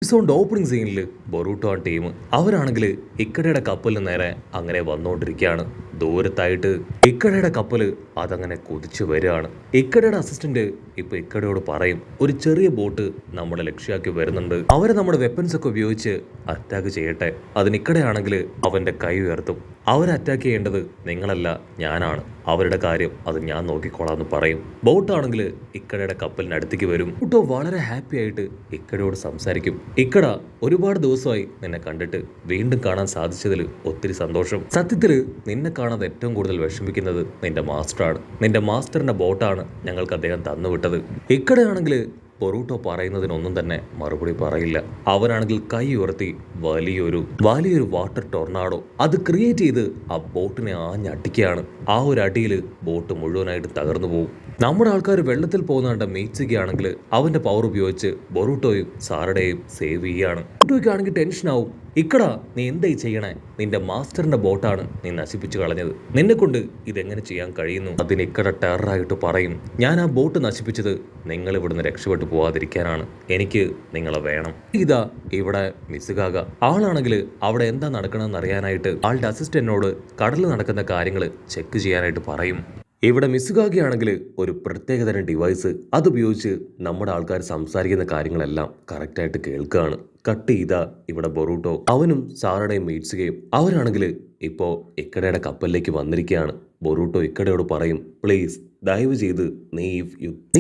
എപ്പിസോഡിന്റെ opening സീനിൽ Boruto ആ team അവരാണെങ്കിൽ ഇക്കടയുടെ കപ്പലിന് നേരെ അങ്ങനെ വന്നുകൊണ്ടിരിക്കുകയാണ്. ദൂരത്തായിട്ട് ഇക്കടയുടെ കപ്പല് അതങ്ങനെ കുതിച്ചു വരികയാണ്. ഇക്കടയുടെ അസിസ്റ്റന്റ് ഇപ്പൊ ഇക്കടയോട് പറയും, ഒരു ചെറിയ ബോട്ട് നമ്മുടെ ലക്ഷ്യമാക്കി വരുന്നുണ്ട്, അവരെ നമ്മുടെ വെപ്പൻസ് ഒക്കെ ഉപയോഗിച്ച് അറ്റാക്ക് ചെയ്യട്ടെ. അതിന് ഇക്കടയാണെങ്കിൽ അവന്റെ കൈ ഉയർത്തും. അവരെ അറ്റാക്ക് ചെയ്യേണ്ടത് നിങ്ങളല്ല, ഞാനാണ്. അവരുടെ കാര്യം അത് ഞാൻ നോക്കിക്കോളാം എന്ന് പറയും. ബോട്ടാണെങ്കിൽ ഇക്കടയുടെ കപ്പലിന് അടുത്തേക്ക് വരും. ബോട്ടോ വളരെ ഹാപ്പി ആയിട്ട് ഇക്കടയോട് സംസാരിക്കും. ഇക്കട, ഒരുപാട് ദിവസമായി നിന്നെ കണ്ടിട്ട്, വീണ്ടും കാണാൻ സാധിച്ചതിൽ ഒത്തിരി സന്തോഷം. സത്യത്തിൽ നിന്നെ കാണാതെ ഏറ്റവും കൂടുതൽ വിഷമിക്കുന്നത് നിന്റെ മാസ്റ്ററാണ്. നിന്റെ മാസ്റ്ററിന്റെ ബോട്ടാണ് ഞങ്ങൾക്ക് അദ്ദേഹം തന്നുവിട്ടത്. ഇക്കടയാണെങ്കിൽ ബൊറൂട്ടോ പറയുന്നതിനൊന്നും തന്നെ മറുപടി പറയില്ല. അവനാണെങ്കിൽ കൈ ഉയർത്തി വലിയൊരു വാട്ടർ ടൊർണാഡോ അത് ക്രിയേറ്റ് ചെയ്ത് ആ ബോട്ടിനെ ആഞ്ഞടിക്കുകയാണ്. ആ ഒരു അടിയിൽ ബോട്ട് മുഴുവനായിട്ട് തകർന്നു പോകും. നമ്മുടെ ആൾക്കാർ വെള്ളത്തിൽ പോകുന്ന കണ്ട മീറ്റ്സിക്കാണെങ്കിൽ അവന്റെ പവർ ഉപയോഗിച്ച് ബൊറൂട്ടോയും സാറയുടെയും സേവ് ചെയ്യാണ്. ബൊറൂട്ടോയ്ക്കാണെങ്കിൽ ടെൻഷനാവും. ഇക്കടാ, നീ എന്തായി ചെയ്യണേ? നിന്റെ മാസ്റ്ററിന്റെ ബോട്ടാണ് നീ നശിപ്പിച്ചു കളഞ്ഞത്. നിന്നെ കൊണ്ട് ഇതെങ്ങനെ ചെയ്യാൻ കഴിയുന്നു? അതിന് ഇക്കട ടെററായിട്ട് പറയും, ഞാൻ ആ ബോട്ട് നശിപ്പിച്ചത് നിങ്ങൾ ഇവിടുന്ന് രക്ഷപ്പെട്ടു പോവാതിരിക്കാനാണ്. എനിക്ക് നിങ്ങളെ വേണം. ഇതാ ഇവിടെ മിസുകാക ആളാണെങ്കിൽ അവിടെ എന്താ നടക്കണമെന്ന് അറിയാനായിട്ട് ആളുടെ അസിസ്റ്റന്റിനോട് കടലിൽ നടക്കുന്ന കാര്യങ്ങൾ ചെക്ക് ചെയ്യാനായിട്ട് പറയും. ഇവിടെ മിസുകാകയാണെങ്കിൽ ഒരു പ്രത്യേകതരം ഡിവൈസ് അതുപയോഗിച്ച് നമ്മുടെ ആൾക്കാർ സംസാരിക്കുന്ന കാര്യങ്ങളെല്ലാം കറക്റ്റായിട്ട് കേൾക്കുകയാണ്. കട്ട് ചെയ്ത ഇവിടെ ബൊറൂട്ടോ അവനും സാറയുടെയും മീറ്റ്സുകയും അവരാണെങ്കിൽ ഇപ്പോ ഇക്കടയുടെ കപ്പലിലേക്ക് വന്നിരിക്കുകയാണ്. ബൊറൂട്ടോ ഇക്കടയോട് പറയും, പ്ലീസ് ദയവ് ചെയ്ത് നീ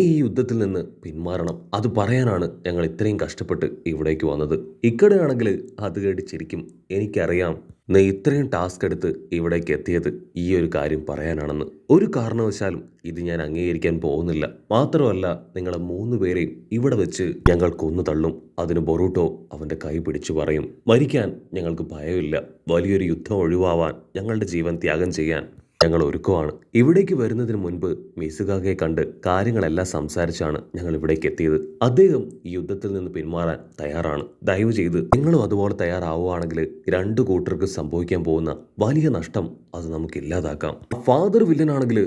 ഈ യുദ്ധത്തിൽ നിന്ന് പിന്മാറണം. അത് പറയാനാണ് ഞങ്ങൾ ഇത്രയും കഷ്ടപ്പെട്ട് ഇവിടേക്ക് വന്നത്. ഇക്കടയാണെങ്കിൽ അത് കേട്ട് ചിരിക്കും. എനിക്കറിയാം നീ ഇത്രയും ടാസ്ക് എടുത്ത് ഇവിടേക്ക് എത്തിയത് ഈ ഒരു കാര്യം പറയാനാണെന്ന്. ഒരു കാരണവശാലും ഇത് ഞാൻ അംഗീകരിക്കാൻ പോകുന്നില്ല. മാത്രമല്ല, നിങ്ങളെ 3 പേരെയും ഇവിടെ വെച്ച് ഞങ്ങൾ കൊന്നു തള്ളും. അതിന് ബൊറൂട്ടോ അവന്റെ കൈ പിടിച്ചു പറയും, മരിക്കാൻ ഞങ്ങൾക്ക് ഭയമില്ല. വലിയൊരു യുദ്ധം ഒഴിവാവാൻ, ഞങ്ങളുടെ ജീവൻ ത്യാഗം ചെയ്യാൻ ഞങ്ങൾ ഒരുക്കമാണ്. ഇവിടേക്ക് വരുന്നതിന് മുൻപ് മിസുകാകയെ കണ്ട് കാര്യങ്ങളെല്ലാം സംസാരിച്ചാണ് ഞങ്ങൾ ഇവിടേക്ക് എത്തിയത്. അദ്ദേഹം ഈ യുദ്ധത്തിൽ നിന്ന് പിന്മാറാൻ തയ്യാറാണ്. ദയവ് ചെയ്ത് നിങ്ങളും അതുപോലെ തയ്യാറാവുകയാണെങ്കിൽ 2 കൂട്ടർക്ക് സംഭവിക്കാൻ പോകുന്ന വലിയ നഷ്ടം അത് നമുക്ക് ഇല്ലാതാക്കാം. ഫാദർ വില്ലനാണെങ്കിൽ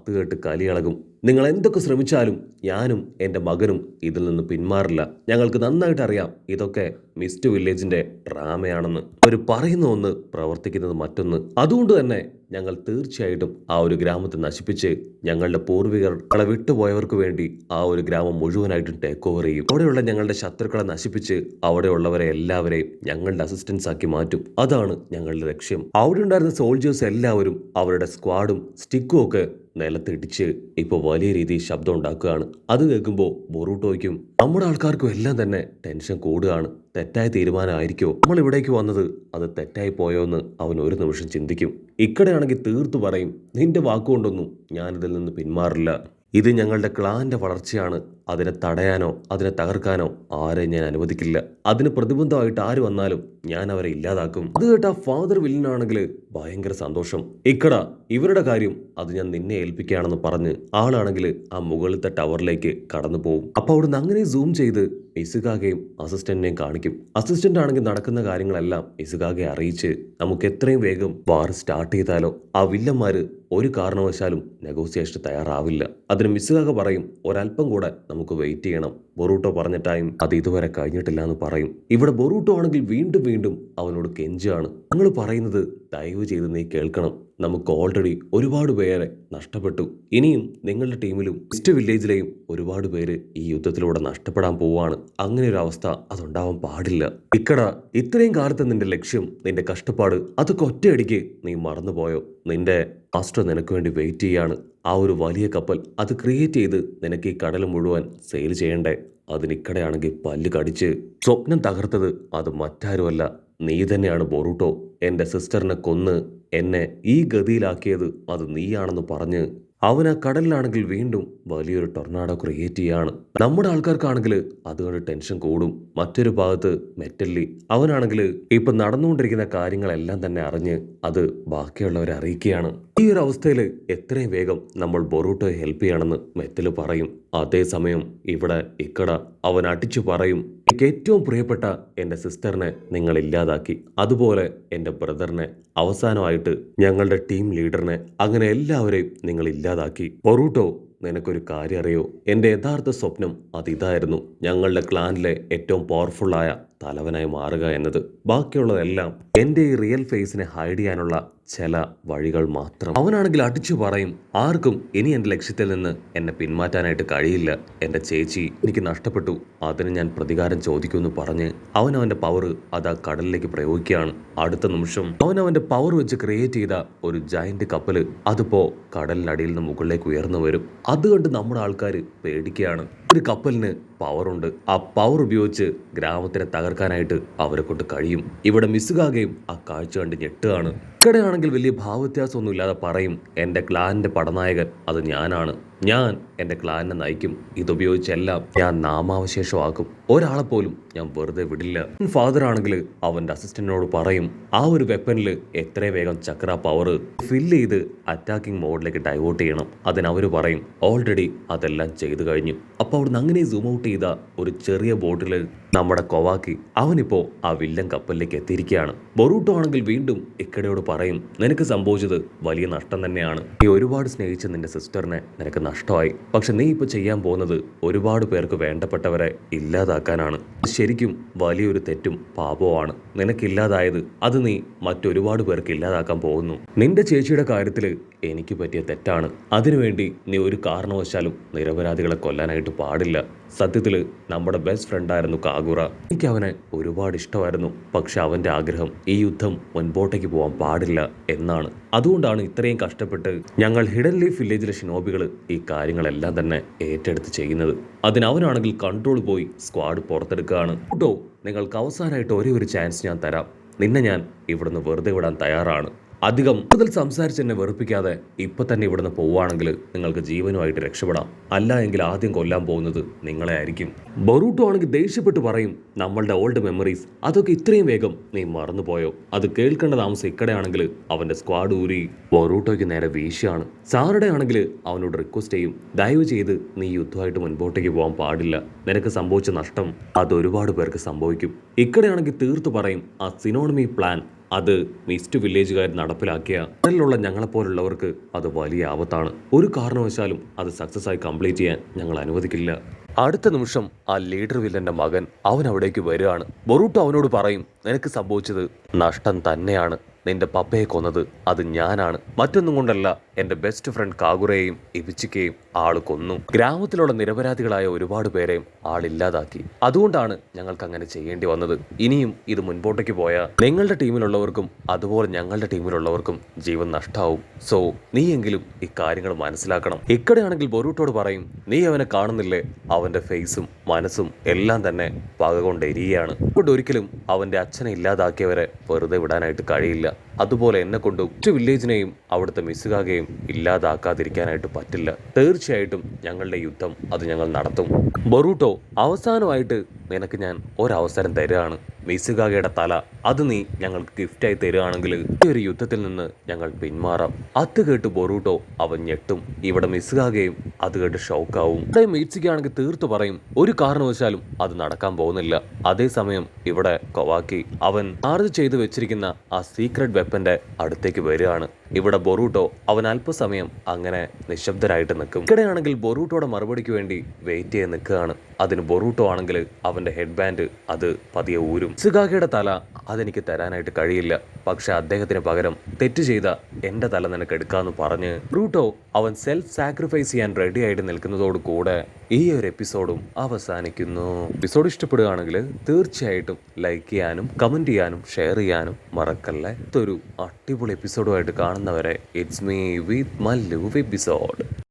കേട്ട് കലിയളകും. നിങ്ങൾ എന്തൊക്കെ ശ്രമിച്ചാലും ഞാനും എൻ്റെ മകനും ഇതിൽ നിന്ന് പിന്മാറില്ല. ഞങ്ങൾക്ക് നന്നായിട്ട് അറിയാം ഇതൊക്കെ മിസ്റ്റ് വില്ലേജിന്റെ ഡ്രാമയാണെന്ന്. അവർ പറയുന്ന ഒന്ന്, പ്രവർത്തിക്കുന്നത് മറ്റൊന്ന്. അതുകൊണ്ട് തന്നെ ഞങ്ങൾ തീർച്ചയായിട്ടും ആ ഒരു ഗ്രാമത്തെ നശിപ്പിച്ച് ഞങ്ങളുടെ പൂർവികളെ വിട്ടുപോയവർക്ക് വേണ്ടി ആ ഒരു ഗ്രാമം മുഴുവനായിട്ടും ടേക്ക് ഓവർ ചെയ്യും. അവിടെയുള്ള ഞങ്ങളുടെ ശത്രുക്കളെ നശിപ്പിച്ച് അവിടെയുള്ളവരെ എല്ലാവരെയും ഞങ്ങളുടെ അസിസ്റ്റൻസ് ആക്കി മാറ്റും. അതാണ് ഞങ്ങളുടെ ലക്ഷ്യം. അവിടെ ഉണ്ടായിരുന്ന സോൾജേഴ്സ് എല്ലാവരും അവരുടെ സ്ക്വാഡും സ്റ്റിക്കും ഒക്കെ നിലത്തിടിച്ച് ഇപ്പോൾ വലിയ രീതിയിൽ ശബ്ദം ഉണ്ടാക്കുകയാണ്. അത് കേൾക്കുമ്പോൾ ബൊറൂട്ടോയ്ക്കും നമ്മുടെ ആൾക്കാർക്കും എല്ലാം തന്നെ ടെൻഷൻ കൂടുകയാണ്. തെറ്റായ തീരുമാനമായിരിക്കുമോ നമ്മൾ ഇവിടേക്ക് വന്നത്? അത് തെറ്റായി പോയോ എന്ന് അവൻ ഒരു നിമിഷം ചിന്തിക്കും. ഇക്കടയാണെങ്കിൽ തീർത്തു പറയും, നിന്റെ വാക്കുകൊണ്ടൊന്നും ഞാനിതിൽ നിന്ന് പിന്മാറില്ല. ഇത് ഞങ്ങളുടെ ക്ലാന്റെ വളർച്ചയാണ്. അതിനെ തടയാനോ അതിനെ തകർക്കാനോ ആരെയും ഞാൻ അനുവദിക്കില്ല. അതിന് പ്രതിബന്ധമായിട്ട് ആര് വന്നാലും ഞാൻ അവരെ ഇല്ലാതാക്കും. അത് കേട്ട ഫാദർ വില്ലനാണെങ്കിൽ ഭയങ്കര സന്തോഷം. ഇക്കട, ഇവരുടെ കാര്യം അത് ഞാൻ നിന്നെ ഏൽപ്പിക്കുകയാണെന്ന് പറഞ്ഞ് ആളാണെങ്കിൽ ആ മുകളിലത്തെ ടവറിലേക്ക് കടന്നു പോകും. അപ്പൊ അവിടുന്ന് അങ്ങനെ സൂം ചെയ്ത് ഇസുകാകയും അസിസ്റ്റന്റിനെയും കാണിക്കും. അസിസ്റ്റന്റ് ആണെങ്കിൽ നടക്കുന്ന കാര്യങ്ങളെല്ലാം ഇസുകാകയെ അറിയിച്ച് നമുക്ക് എത്രയും വേഗം വാർ സ്റ്റാർട്ട് ചെയ്താലോ. ആ വില്ലന്മാര് ഒരു കാരണവശാലും നെഗോസിയേഷൻ തയ്യാറാവില്ല. അതിന് മിസുകാക പറയും, ഒരല്പം കൂടെ നമുക്ക് വെയിറ്റ് ചെയ്യണം. ബൊറൂട്ടോ പറഞ്ഞ ടൈം അത് ഇതുവരെ കഴിഞ്ഞിട്ടില്ല എന്ന് പറയും. ഇവിടെ ബൊറൂട്ടോ ആണെങ്കിൽ വീണ്ടും അവനോട് കെഞ്ചാണ്, ഞങ്ങൾ പറയുന്നത് ദയവ് ചെയ്ത് നീ കേൾക്കണം. നമുക്ക് ഓൾറെഡി ഒരുപാട് പേരെ നഷ്ടപ്പെട്ടു. ഇനിയും നിങ്ങളുടെ ടീമിലും വെസ്റ്റ് വില്ലേജിലെയും ഒരുപാട് പേര് ഈ യുദ്ധത്തിലൂടെ നഷ്ടപ്പെടാൻ പോവാണ്. അങ്ങനെ ഒരു അവസ്ഥ അതുണ്ടാവാൻ പാടില്ല. ഇക്കട, ഇത്രയും കാലത്തെ നിന്റെ ലക്ഷ്യം, നിന്റെ കഷ്ടപ്പാട് അതൊക്കെ ഒറ്റയടിക്ക് നീ മറന്നുപോയോ? നിന്റെ മാസ്റ്റർ നിനക്ക് വേണ്ടി വെയിറ്റ് ചെയ്യാണ്. ആ ഒരു വലിയ കപ്പൽ അത് ക്രിയേറ്റ് ചെയ്ത് നിനക്ക് ഈ കടൽ മുഴുവൻ സെയിൽ ചെയ്യണ്ടേ? അതിനിക്കടയാണെങ്കിൽ പല്ല് കടിച്ച് സ്വപ്നം തകർത്തത് അത് മറ്റാരുമല്ല, നീ തന്നെയാണ് ബൊറൂട്ടോ. എൻ്റെ സിസ്റ്ററിനെ കൊന്ന് എന്നെ ഈ ഗതിയിലാക്കിയത് അത് നീയാണെന്ന് പറഞ്ഞ് അവൻ ആ കടലിലാണെങ്കിൽ വീണ്ടും വലിയൊരു ടൊർണാഡോ ക്രിയേറ്റ് ചെയ്യാണ്. നമ്മുടെ ആൾക്കാർക്കാണെങ്കിൽ അതുകൊണ്ട് ടെൻഷൻ കൂടും. മറ്റൊരു ഭാഗത്ത് മെറ്റല്ലി അവനാണെങ്കിൽ ഇപ്പൊ നടന്നുകൊണ്ടിരിക്കുന്ന കാര്യങ്ങളെല്ലാം തന്നെ അറിഞ്ഞ് അത് ബാക്കിയുള്ളവരെ അറിയിക്കുകയാണ്. ഈ ഒരു അവസ്ഥയിൽ എത്രയും വേഗം നമ്മൾ ബൊറൂട്ടോയെ ഹെൽപ്പ് ചെയ്യണമെന്ന് മെറ്റല് പറയും. അതേസമയം ഇവിടെ ഇക്കട അവൻ അടിച്ചു പറയും, എനിക്ക് ഏറ്റവും പ്രിയപ്പെട്ട എൻ്റെ സിസ്റ്ററിനെ നിങ്ങൾ ഇല്ലാതാക്കി, അതുപോലെ എൻ്റെ ബ്രദറിനെ, അവസാനമായിട്ട് ഞങ്ങളുടെ ടീം ലീഡറിനെ, അങ്ങനെ എല്ലാവരെയും നിങ്ങൾ ഇല്ലാതാക്കി. ബൊറൂട്ടോ, നിനക്കൊരു കാര്യം അറിയോ? എൻ്റെ യഥാർത്ഥ സ്വപ്നം അതിതായിരുന്നു. ഞങ്ങളുടെ ക്ലാനിലെ ഏറ്റവും പവർഫുള്ളായ തലവനായി മാറുക എന്നത്. ബാക്കിയുള്ളതെല്ലാം എൻ്റെ ഈ റിയൽ ഫേസിനെ ഹൈഡ് ചെയ്യാനുള്ള ചില വഴികൾ മാത്രം. അവനാണെങ്കിൽ അടിച്ചു പറയും, ആർക്കും ഇനി എൻ്റെ ലക്ഷ്യത്തിൽ നിന്ന് എന്നെ പിന്മാറ്റാനായിട്ട് കഴിയില്ല. എൻ്റെ ചേച്ചി എനിക്ക് നഷ്ടപ്പെട്ടു, അതിന് ഞാൻ പ്രതികാരം ചോദിക്കുമെന്ന് പറഞ്ഞ് അവനവൻ്റെ പവർ അത് ആ കടലിലേക്ക് പ്രയോഗിക്കുകയാണ്. അടുത്ത നിമിഷം അവനവൻ്റെ പവർ വെച്ച് ക്രിയേറ്റ് ചെയ്ത ഒരു ജയന്റ് കപ്പല് അതിപ്പോ കടലിനടിയിൽ നിന്ന് മുകളിലേക്ക് ഉയർന്നു വരും. അതുകൊണ്ട് നമ്മുടെ ആൾക്കാർ പേടിക്കുകയാണ്. ഒരു കപ്പലിന് പവറുണ്ട്. ആ പവർ ഉപയോഗിച്ച് ഗ്രാമത്തിനെ തകർക്കാനായിട്ട് അവരെ കൊണ്ട് കഴിയും. ഇവിടെ മിസുകാകയും ആ കാഴ്ച കണ്ട് ഞെട്ടുകയാണ്. ഇക്കടെയാണെങ്കിൽ വലിയ ഭാവവ്യത്യാസമൊന്നും ഇല്ലാതെ പറയും, എൻ്റെ ക്ലാനിന്റെ പടനായകൻ അത് ഞാനാണ്. ഞാൻ എൻ്റെ ക്ലാനിനെ നയിക്കും. ഇതുപയോഗിച്ചെല്ലാം ഞാൻ നാമാവശേഷമാക്കും. ഒരാളെപ്പോലും ഞാൻ വെറുതെ വിടില്ല. ഫാദർ ആണെങ്കിൽ അവൻ്റെ അസിസ്റ്റന്റിനോട് പറയും, ആ ഒരു വെപ്പനിൽ എത്രയും വേഗം ചക്ര പവർ ഫില്ല് ചെയ്ത് അറ്റാക്കിംഗ് മോഡിലേക്ക് ഡൈവേർട്ട് ചെയ്യണം. അതിനവർ പറയും, ഓൾറെഡി അതെല്ലാം ചെയ്തു കഴിഞ്ഞു. അപ്പോൾ അവിടുന്ന് അങ്ങനെ സൂം ഔട്ട് ചെയ്ത ഒരു ചെറിയ ബോട്ടിൽ നമ്മുടെ കൊവാക്കി അവനിപ്പോ ആ വില്ലൻ കപ്പലിലേക്ക് എത്തിയിരിക്കുകയാണ്. ബൊറൂട്ടോ ആണെങ്കിൽ വീണ്ടും ഇക്കടയോട് പറയും, നിനക്ക് സംഭവിച്ചത് വലിയ നഷ്ടം തന്നെയാണ്. നീ ഒരുപാട് സ്നേഹിച്ച നിന്റെ സിസ്റ്ററിനെ നിനക്ക് നഷ്ടമായി. പക്ഷെ നീ ഇപ്പൊ ചെയ്യാൻ പോകുന്നത് ഒരുപാട് പേർക്ക് വേണ്ടപ്പെട്ടവരെ ഇല്ലാതാക്കാനാണ്. ശരിക്കും വലിയൊരു തെറ്റും പാപവുമാണ്. നിനക്കില്ലാതായത് അത് നീ മറ്റൊരുപാട് പേർക്ക് ഇല്ലാതാക്കാൻ പോകുന്നു. നിന്റെ ചേച്ചിയുടെ കാര്യത്തിൽ എനിക്ക് പറ്റിയ തെറ്റാണ്. അതിനുവേണ്ടി നീ ഒരു കാരണവശാലും നിരപരാധികളെ കൊല്ലാനായിട്ട് പാടില്ല. സത്യത്തിൽ നമ്മുടെ ബെസ്റ്റ് ഫ്രണ്ടായിരുന്നു കാഗുറ. എനിക്ക് അവനെ ഒരുപാട് ഇഷ്ടമായിരുന്നു. പക്ഷെ അവന്റെ ആഗ്രഹം ഈ യുദ്ധം മുൻപോട്ടേക്ക് പോകാൻ പാടില്ല എന്നാണ്. അതുകൊണ്ടാണ് ഇത്രയും കഷ്ടപ്പെട്ട് ഞങ്ങൾ ഹിഡൻ ലീഫ് വില്ലേജിലെ ഷിനോബികൾ ഈ കാര്യങ്ങളെല്ലാം തന്നെ ഏറ്റെടുത്ത് ചെയ്യുന്നത്. അതിനവനാണെങ്കിൽ കൺട്രോൾ പോയി സ്ക്വാഡ് പുറത്തെടുക്കുകയാണ്. കേട്ടോ, നിങ്ങൾക്ക് അവസാനമായിട്ട് ഒരേ ഒരു ചാൻസ് ഞാൻ തരാം. നിന്നെ ഞാൻ ഇവിടുന്ന് വെറുതെ വിടാൻ തയ്യാറാണ്. അധികം കൂടുതൽ സംസാരിച്ച് എന്നെ വെറുപ്പിക്കാതെ ഇപ്പൊ തന്നെ ഇവിടുന്ന് പോവുകയാണെങ്കിൽ നിങ്ങൾക്ക് ജീവനുമായിട്ട് രക്ഷപ്പെടാം. അല്ല എങ്കിൽ ആദ്യം കൊല്ലാൻ പോകുന്നത് നിങ്ങളെ ആയിരിക്കും. ബൊറൂട്ടോ ആണെങ്കിൽ ദേഷ്യപ്പെട്ട് പറയും, നമ്മളുടെ ഓൾഡ് മെമ്മറീസ് അതൊക്കെ ഇത്രയും വേഗം നീ മറന്നുപോയോ? അത് കേൾക്കേണ്ട താമസം ഇക്കടെയാണെങ്കിൽ അവന്റെ സ്ക്വാഡ് ഊരി ബൊറൂട്ടോയ്ക്ക് നേരെ വീശിയാണ്. സാറുടെ ആണെങ്കിൽ അവനോട് റിക്വസ്റ്റ് ചെയ്യും, ദയവ് ചെയ്ത് നീ യുദ്ധമായിട്ട് മുൻപോട്ടേക്ക് പോകാൻ പാടില്ല. നിനക്ക് സംഭവിച്ച നഷ്ടം അത് ഒരുപാട് പേർക്ക് സംഭവിക്കും. ഇക്കടെയാണെങ്കിൽ തീർത്തു പറയും, ആ സിനോണമി പ്ലാൻ അത് മിസ്റ്റ് വില്ലേജുകാർ നടപ്പിലാക്കിയ കടലിലുള്ള ഞങ്ങളെപ്പോലുള്ളവർക്ക് അത് വലിയ ആപത്താണ്. ഒരു കാരണവശാലും അത് സക്സസ് ആയി കംപ്ലീറ്റ് ചെയ്യാൻ ഞങ്ങൾ അനുവദിക്കില്ല. അടുത്ത നിമിഷം ആ ലീഡർ വില്ലന്റെ മകൻ അവൻ അവിടേക്ക് വരികയാണ്. ബൊറൂട്ടോ അവനോട് പറയും, നിനക്ക് സംഭവിച്ചത് നഷ്ടം തന്നെയാണ്. നിന്റെ പപ്പയെ കൊന്നത് അത് ഞാനാണ്. മറ്റൊന്നും കൊണ്ടല്ല, എൻ്റെ ബെസ്റ്റ് ഫ്രണ്ട് കാഗുറയെയും ഇബിച്ചിക്കയും ആള് കൊന്നു. ഗ്രാമത്തിലുള്ള നിരപരാധികളായ ഒരുപാട് പേരെയും ആളില്ലാതാക്കി. അതുകൊണ്ടാണ് ഞങ്ങൾക്ക് അങ്ങനെ ചെയ്യേണ്ടി വന്നത്. ഇനിയും ഇത് മുൻപോട്ടേക്ക് പോയാൽ നിങ്ങളുടെ ടീമിലുള്ളവർക്കും അതുപോലെ ഞങ്ങളുടെ ടീമിലുള്ളവർക്കും ജീവൻ നഷ്ടാവും. സോ നീയെങ്കിലും ഈ കാര്യങ്ങൾ മനസ്സിലാക്കണം. ഇക്കടെയാണെങ്കിൽ ബൊറൂട്ടോട് പറയും, നീ അവനെ കാണുന്നില്ലേ? അവന്റെ ഫേസും മനസ്സും എല്ലാം തന്നെ പക കൊണ്ട് എരിയാണ്. അതുകൊണ്ട് ഒരിക്കലും അവന്റെ അച്ഛനെ ഇല്ലാതാക്കിയവരെ വെറുതെ വിടാനായിട്ട് കഴിയില്ല. അതുപോലെ എന്നെ കൊണ്ട് ഒറ്റ വില്ലേജിനെയും അവിടുത്തെ മിസുകാകെയും ഇല്ലാതാക്കാതിരിക്കാനായിട്ട് പറ്റില്ല. തീർച്ചയായിട്ടും ഞങ്ങളുടെ യുദ്ധം അത് ഞങ്ങൾ നടത്തും. ബൊറൂട്ടോ, അവസാനമായിട്ട് നിനക്ക് ഞാൻ ഒരവസരം തരികയാണ്. മിസുകാകയുടെ തല അത് നീ ഞങ്ങൾക്ക് ഗിഫ്റ്റായി തരികയാണെങ്കിൽ ഈ ഒരു യുദ്ധത്തിൽ നിന്ന് ഞങ്ങൾ പിന്മാറാം. അത് കേട്ട് ബൊറൂട്ടോ അവൻ ഞെട്ടും. ഇവിടെ മിസുകാകയും അത് കേട്ട് ഷോക്കാവും. ഇവിടെ മീറ്റ്സിക്കാണെങ്കിൽ തീർത്തു പറയും, ഒരു കാരണവശാലും അത് നടക്കാൻ പോകുന്നില്ല. അതേസമയം ഇവിടെ കൊവാക്കി അവൻ ചാർജ് ചെയ്ത് വെച്ചിരിക്കുന്ന ആ സീക്രട്ട് വെപ്പന്റെ അടുത്തേക്ക് വരികയാണ്. ഇവിടെ ബൊറൂട്ടോ അവൻ അല്പസമയം അങ്ങനെ നിശബ്ദരായിട്ട് നിൽക്കും. ഇവിടെയാണെങ്കിൽ ബൊറൂട്ടോയുടെ മറുപടിക്ക് വേണ്ടി വെയിറ്റ് ചെയ്ത് നിൽക്കുകയാണ്. അതിന് ബൊറൂട്ടോ ആണെങ്കിൽ അവന്റെ ഹെഡ് ബാൻഡ് അത് പതിയെ ഊരും. മിസുകാകയുടെ തല അതെനിക്ക് തരാനായിട്ട് കഴിയില്ല. പക്ഷെ അദ്ദേഹത്തിന് പകരം തെറ്റ് ചെയ്ത എന്റെ തല നിനക്ക് എടുക്കാന്ന് പറഞ്ഞ് ബൊറൂട്ടോ അവൻ സെൽഫ് സാക്രിഫൈസ് ചെയ്യാൻ റെഡി ആയിട്ട് നിൽക്കുന്നതോട് കൂടെ ഈ ഒരു എപ്പിസോഡും അവസാനിക്കുന്നു. എപ്പിസോഡ് ഇഷ്ടപ്പെടുകയാണെങ്കിൽ തീർച്ചയായിട്ടും ലൈക്ക് ചെയ്യാനും കമന്റ് ചെയ്യാനും ഷെയർ ചെയ്യാനും മറക്കല്ലേ. ഇതൊരു അടിപൊളി എപ്പിസോഡുമായിട്ട് കാണുന്നവരെ it's me with Mallu episode.